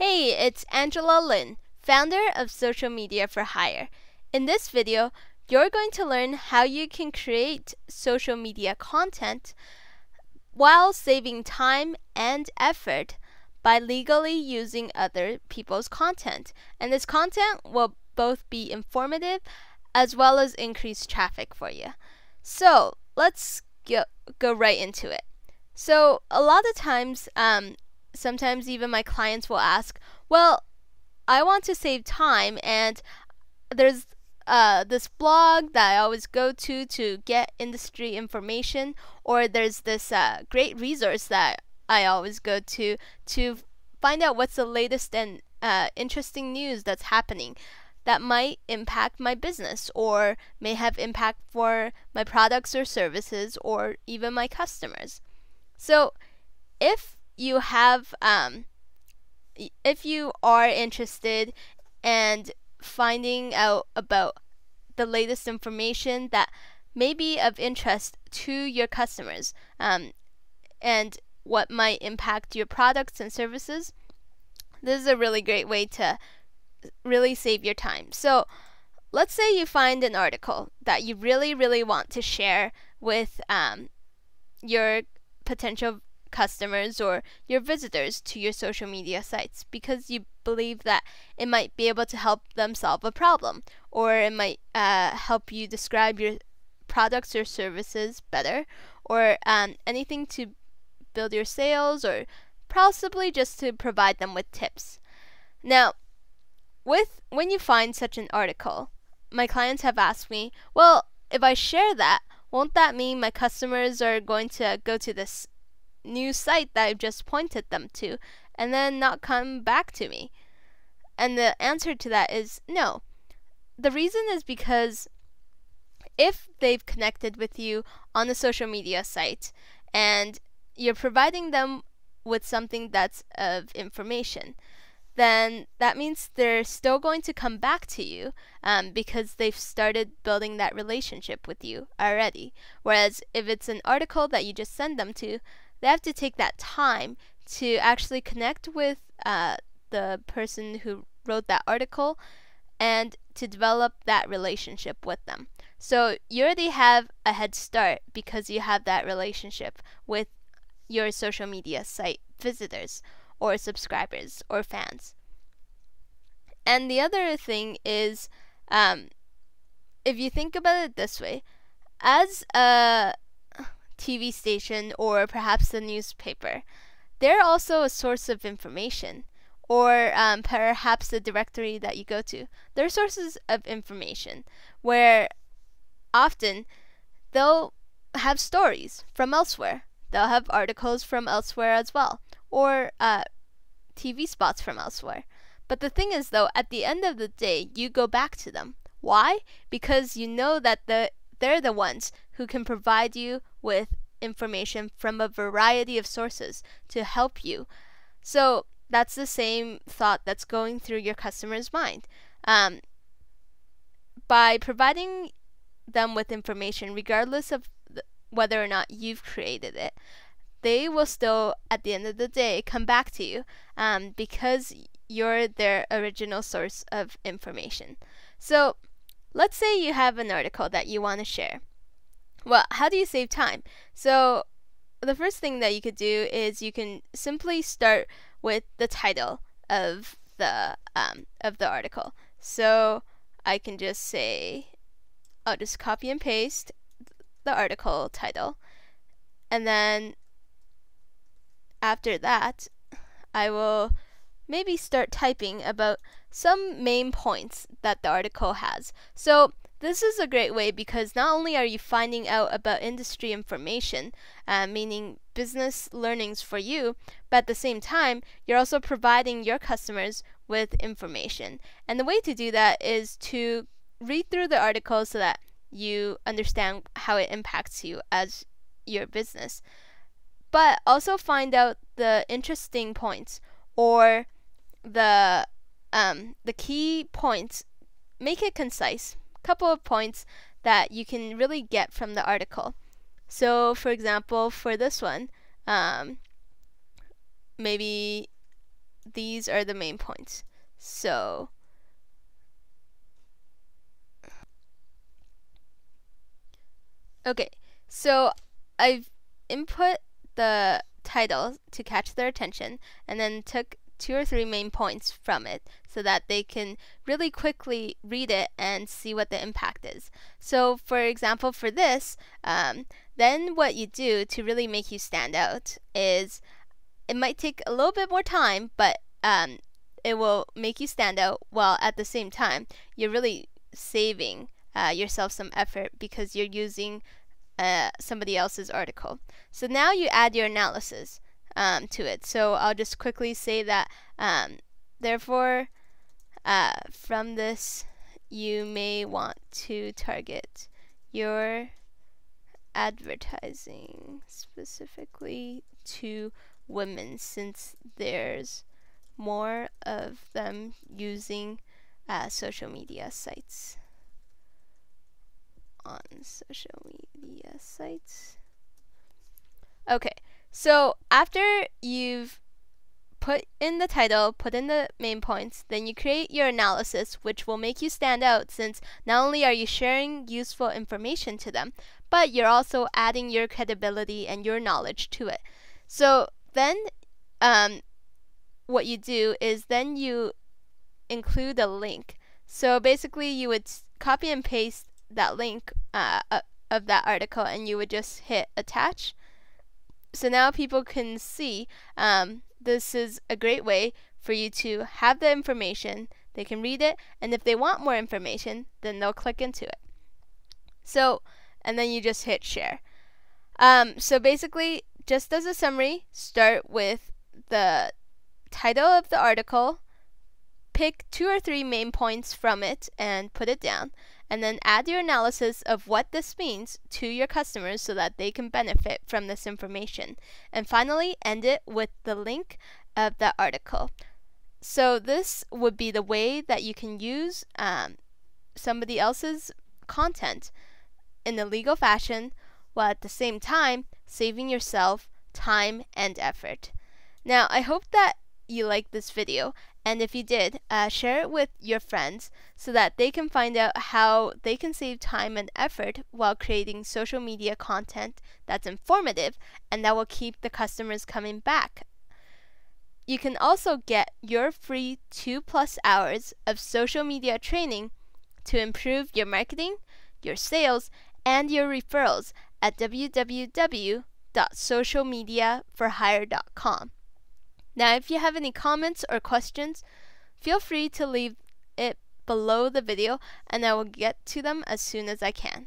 Hey, it's Angela Lin, founder of Social Media for Hire. In this video, you're going to learn how you can create social media content while saving time and effort by legally using other people's content. And this content will both be informative as well as increase traffic for you. So let's go right into it. So a lot of times, sometimes even my clients will ask, well, I want to save time, and there's this blog that I always go to get industry information, or there's this great resource that I always go to find out what's the latest and interesting news that's happening that might impact my business or may have impact for my products or services or even my customers. So if you have if you are interested and finding out about the latest information that may be of interest to your customers, and what might impact your products and services, this is a really great way to really save your time. So let's say you find an article that you really want to share with your potential customers or your visitors to your social media sites because you believe that it might be able to help them solve a problem, or it might help you describe your products or services better, or anything to build your sales, or possibly just to provide them with tips. Now, when you find such an article, my clients have asked me, well, if I share that, won't that mean my customers are going to go to this new site that I've just pointed them to and then not come back to me? And the answer to that is no. The reason is because if they've connected with you on a social media site and you're providing them with something that's of information, then that means they're still going to come back to you because they've started building that relationship with you already. Whereas if it's an article that you just send them to, they have to take that time to actually connect with the person who wrote that article and to develop that relationship with them. So you already have a head start because you have that relationship with your social media site visitors or subscribers or fans. And the other thing is, if you think about it this way, as a TV station or perhaps a newspaper, they're also a source of information, or perhaps the directory that you go to. They're sources of information where often they'll have stories from elsewhere. They'll have articles from elsewhere as well, or TV spots from elsewhere. But the thing is, though, at the end of the day, you go back to them. Why? Because you know that they're the ones who can provide you with information from a variety of sources to help you. So that's the same thought that's going through your customer's mind. By providing them with information, regardless of whether or not you've created it, they will still, at the end of the day, come back to you because you're their original source of information. So let's say you have an article that you want to share. Well, how do you save time? So the first thing that you could do is you can simply start with the title of the article. So I can just say, I'll just copy and paste the article title, and then after that I will maybe start typing about some main points that the article has. So this is a great way because not only are you finding out about industry information, meaning business learnings for you, but at the same time, you're also providing your customers with information. And the way to do that is to read through the article so that you understand how it impacts you as your business. But also find out the interesting points or the key points. Make it concise. Couple of points that you can really get from the article. So for example, for this one, maybe these are the main points. So okay, so I've input the title to catch their attention and then took 2 or 3 main points from it so that they can really quickly read it and see what the impact is. So for example, for this, then what you do to really make you stand out is, it might take a little bit more time, but it will make you stand out, while at the same time you're really saving yourself some effort because you're using somebody else's article. So now you add your analysis to it. So I'll just quickly say that therefore from this you may want to target your advertising specifically to women, since there's more of them using social media sites. On social media sites. Okay, so after you've put in the title, put in the main points, then you create your analysis, which will make you stand out, since not only are you sharing useful information to them, but you're also adding your credibility and your knowledge to it. So then what you do is then you include a link. So basically you would copy and paste that link of that article, and you would just hit attach. So now people can see this is a great way for you to have the information. They can read it, and if they want more information, then they'll click into it. So, and then you just hit share. So basically, just as a summary, start with the title of the article, pick 2 or 3 main points from it and put it down, and then add your analysis of what this means to your customers so that they can benefit from this information. And finally, end it with the link of the article. So this would be the way that you can use somebody else's content in a legal fashion, while at the same time saving yourself time and effort. Now, I hope that you liked this video, and if you did, share it with your friends so that they can find out how they can save time and effort while creating social media content that's informative and that will keep the customers coming back. You can also get your free 2+ hours of social media training to improve your marketing, your sales, and your referrals at www.socialmediaforhire.com. Now, if you have any comments or questions, feel free to leave it below the video, and I will get to them as soon as I can.